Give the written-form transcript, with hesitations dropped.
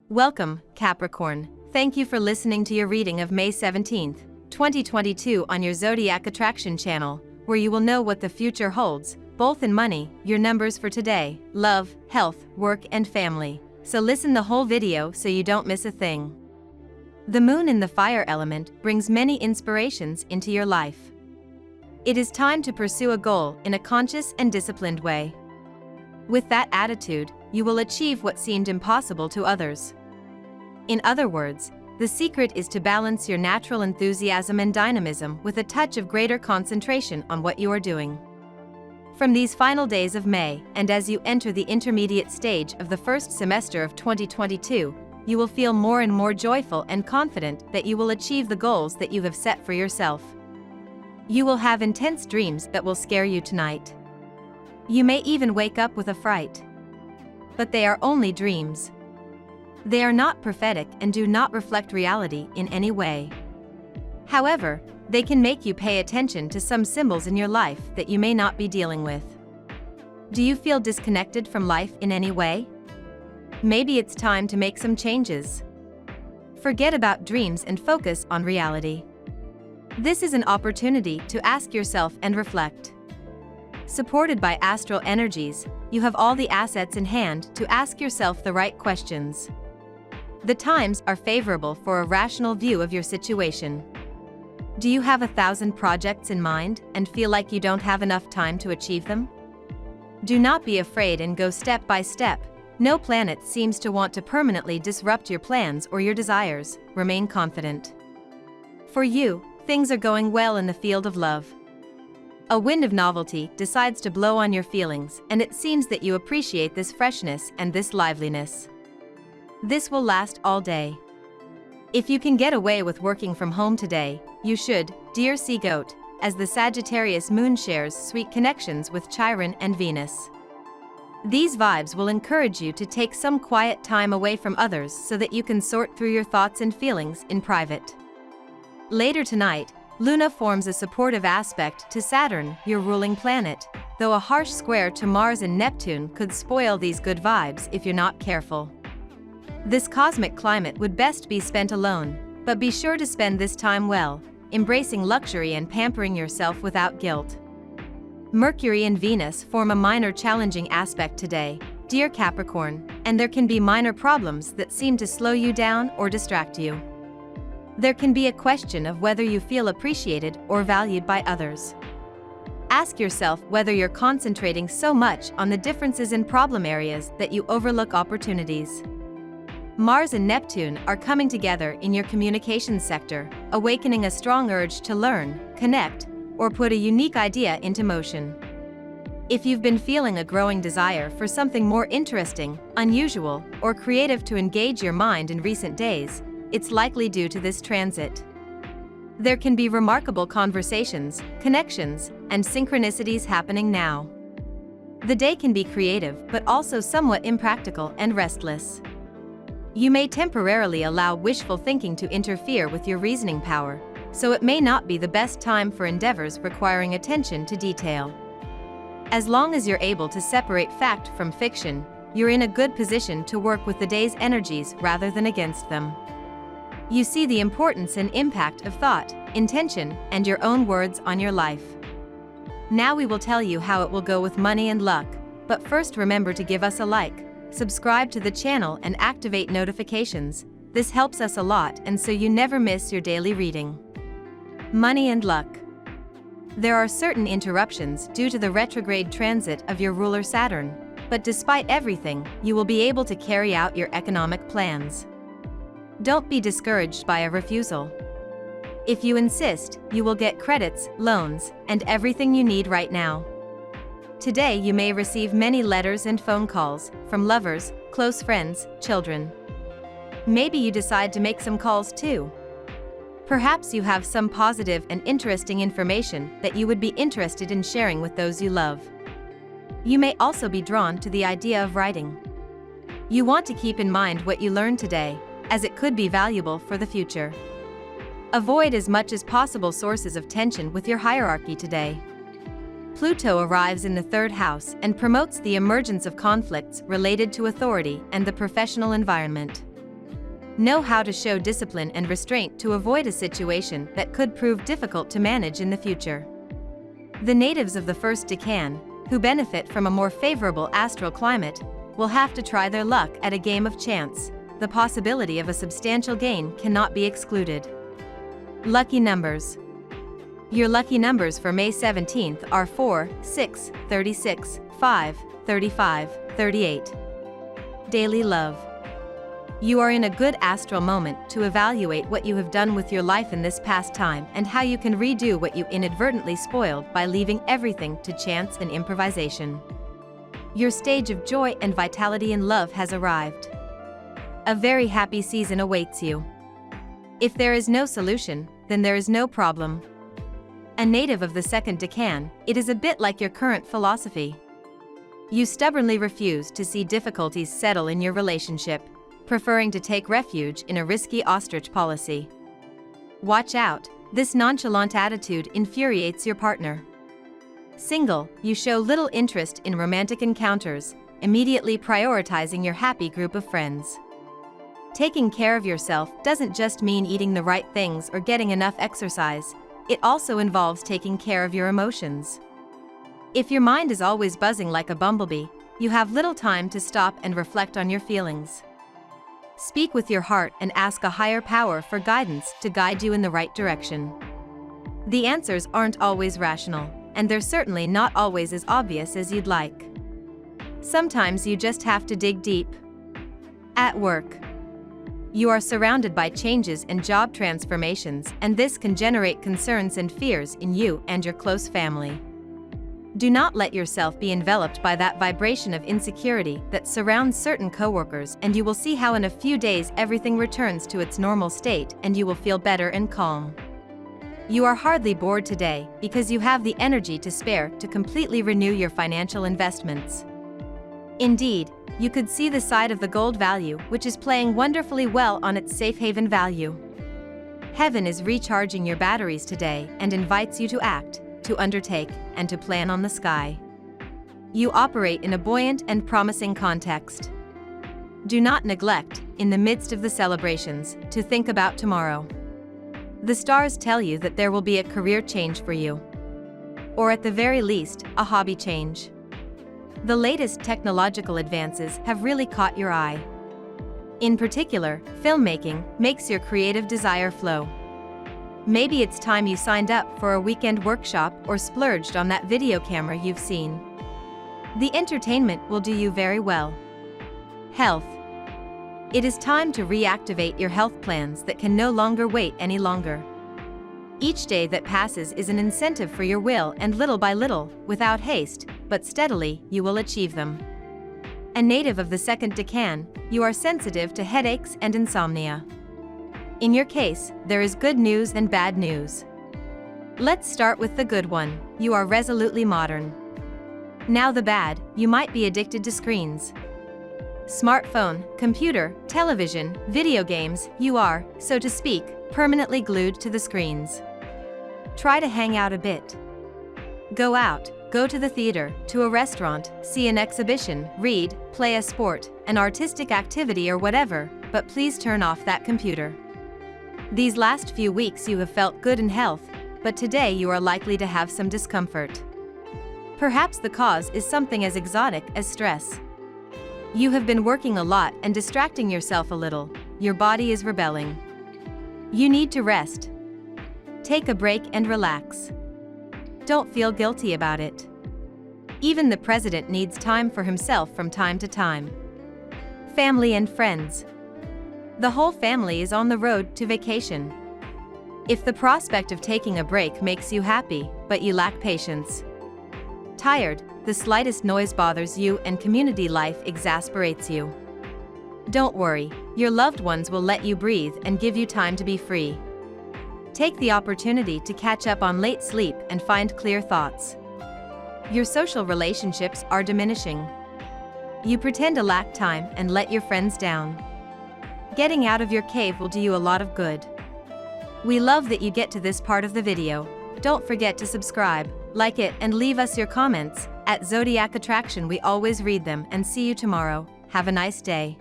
Welcome, Capricorn. Thank you for listening to your reading of May 17th, 2022 on your Zodiac Attraction channel, where you will know what the future holds, both in money, your numbers for today, love, health, work and family. So listen the whole video so you don't miss a thing. The moon in the fire element brings many inspirations into your life. It is time to pursue a goal in a conscious and disciplined way. With that attitude, you will achieve what seemed impossible to others. In other words, the secret is to balance your natural enthusiasm and dynamism with a touch of greater concentration on what you are doing. From these final days of May, and as you enter the intermediate stage of the first semester of 2022, you will feel more and more joyful and confident that you will achieve the goals that you have set for yourself. You will have intense dreams that will scare you tonight. You may even wake up with a fright. But they are only dreams. They are not prophetic and do not reflect reality in any way. However, they can make you pay attention to some symbols in your life that you may not be dealing with. Do you feel disconnected from life in any way? Maybe it's time to make some changes. Forget about dreams and focus on reality. This is an opportunity to ask yourself and reflect. Supported by astral energies, you have all the assets in hand to ask yourself the right questions. The times are favorable for a rational view of your situation. Do you have 1,000 projects in mind and feel like you don't have enough time to achieve them? Do not be afraid and go step by step. No planet seems to want to permanently disrupt your plans or your desires. Remain confident. For you, things are going well in the field of love. A wind of novelty decides to blow on your feelings, and it seems that you appreciate this freshness and this liveliness. This will last all day. If you can get away with working from home today, you should, dear sea goat, as the Sagittarius moon shares sweet connections with Chiron and Venus. These vibes will encourage you to take some quiet time away from others so that you can sort through your thoughts and feelings in private. Later tonight, Luna forms a supportive aspect to Saturn, your ruling planet, though a harsh square to Mars and Neptune could spoil these good vibes if you're not careful. This cosmic climate would best be spent alone, but be sure to spend this time well, embracing luxury and pampering yourself without guilt. Mercury and Venus form a minor challenging aspect today, dear Capricorn, and there can be minor problems that seem to slow you down or distract you. There can be a question of whether you feel appreciated or valued by others. Ask yourself whether you're concentrating so much on the differences in problem areas that you overlook opportunities. Mars and Neptune are coming together in your communications sector, awakening a strong urge to learn, connect, or put a unique idea into motion. If you've been feeling a growing desire for something more interesting, unusual, or creative to engage your mind in recent days, it's likely due to this transit. There can be remarkable conversations, connections, and synchronicities happening now. The day can be creative but also somewhat impractical and restless. You may temporarily allow wishful thinking to interfere with your reasoning power, so it may not be the best time for endeavors requiring attention to detail. As long as you're able to separate fact from fiction, you're in a good position to work with the day's energies rather than against them. You see the importance and impact of thought, intention, and your own words on your life. Now we will tell you how it will go with money and luck, but first remember to give us a like, subscribe to the channel and activate notifications. This helps us a lot and so you never miss your daily reading. Money and luck. There are certain interruptions due to the retrograde transit of your ruler Saturn, but despite everything, you will be able to carry out your economic plans. Don't be discouraged by a refusal. If you insist, you will get credits, loans, and everything you need right now. Today you may receive many letters and phone calls from lovers, close friends, children. Maybe you decide to make some calls too. Perhaps you have some positive and interesting information that you would be interested in sharing with those you love. You may also be drawn to the idea of writing. You want to keep in mind what you learned today, as it could be valuable for the future. Avoid as much as possible sources of tension with your hierarchy today. Pluto arrives in the third house and promotes the emergence of conflicts related to authority and the professional environment. Know how to show discipline and restraint to avoid a situation that could prove difficult to manage in the future. The natives of the first decan, who benefit from a more favorable astral climate, will have to try their luck at a game of chance. The possibility of a substantial gain cannot be excluded. Lucky numbers. Your lucky numbers for May 17th are 4, 6, 36, 5, 35, 38. Daily love. You are in a good astral moment to evaluate what you have done with your life in this past time and how you can redo what you inadvertently spoiled by leaving everything to chance and improvisation. Your stage of joy and vitality in love has arrived. A very happy season awaits you. If there is no solution, then there is no problem. A native of the second decan, it is a bit like your current philosophy. You stubbornly refuse to see difficulties settle in your relationship, preferring to take refuge in a risky ostrich policy. Watch out, this nonchalant attitude infuriates your partner. Single, you show little interest in romantic encounters, immediately prioritizing your happy group of friends. Taking care of yourself doesn't just mean eating the right things or getting enough exercise, it also involves taking care of your emotions. If your mind is always buzzing like a bumblebee, you have little time to stop and reflect on your feelings. Speak with your heart and ask a higher power for guidance to guide you in the right direction. The answers aren't always rational, and they're certainly not always as obvious as you'd like. Sometimes you just have to dig deep. At work. You are surrounded by changes and job transformations, and this can generate concerns and fears in you and your close family. Do not let yourself be enveloped by that vibration of insecurity that surrounds certain coworkers, and you will see how in a few days everything returns to its normal state and you will feel better and calm. You are hardly bored today because you have the energy to spare to completely renew your financial investments. Indeed, you could see the side of the gold value which is playing wonderfully well on its safe haven value. Heaven is recharging your batteries today and invites you to act, to undertake, and to plan on the sky. You operate in a buoyant and promising context. Do not neglect, in the midst of the celebrations, to think about tomorrow. The stars tell you that there will be a career change for you. Or at the very least, a hobby change. The latest technological advances have really caught your eye. In particular, filmmaking makes your creative desire flow. Maybe it's time you signed up for a weekend workshop or splurged on that video camera you've seen. The entertainment will do you very well. Health. It is time to reactivate your health plans that can no longer wait any longer. Each day that passes is an incentive for your will, and little by little, without haste, but steadily, you will achieve them. A native of the second decan, you are sensitive to headaches and insomnia. In your case, there is good news and bad news. Let's start with the good one. You are resolutely modern. Now the bad, you might be addicted to screens. Smartphone, computer, television, video games, you are, so to speak, permanently glued to the screens. Try to hang out a bit. Go out, go to the theater, to a restaurant, see an exhibition, read, play a sport, an artistic activity or whatever, but please turn off that computer. These last few weeks you have felt good in health, but today you are likely to have some discomfort. Perhaps the cause is something as exotic as stress. You have been working a lot and distracting yourself a little, your body is rebelling. You need to rest. Take a break and relax. Don't feel guilty about it. Even the president needs time for himself from time to time. Family and friends. The whole family is on the road to vacation. If the prospect of taking a break makes you happy, but you lack patience. Tired, the slightest noise bothers you and community life exasperates you. Don't worry, your loved ones will let you breathe and give you time to be free. Take the opportunity to catch up on late sleep and find clear thoughts. Your social relationships are diminishing. You pretend to lack time and let your friends down. Getting out of your cave will do you a lot of good. We love that you get to this part of the video. Don't forget to subscribe, like it, and leave us your comments. At Zodiac Attraction we always read them, and see you tomorrow. Have a nice day.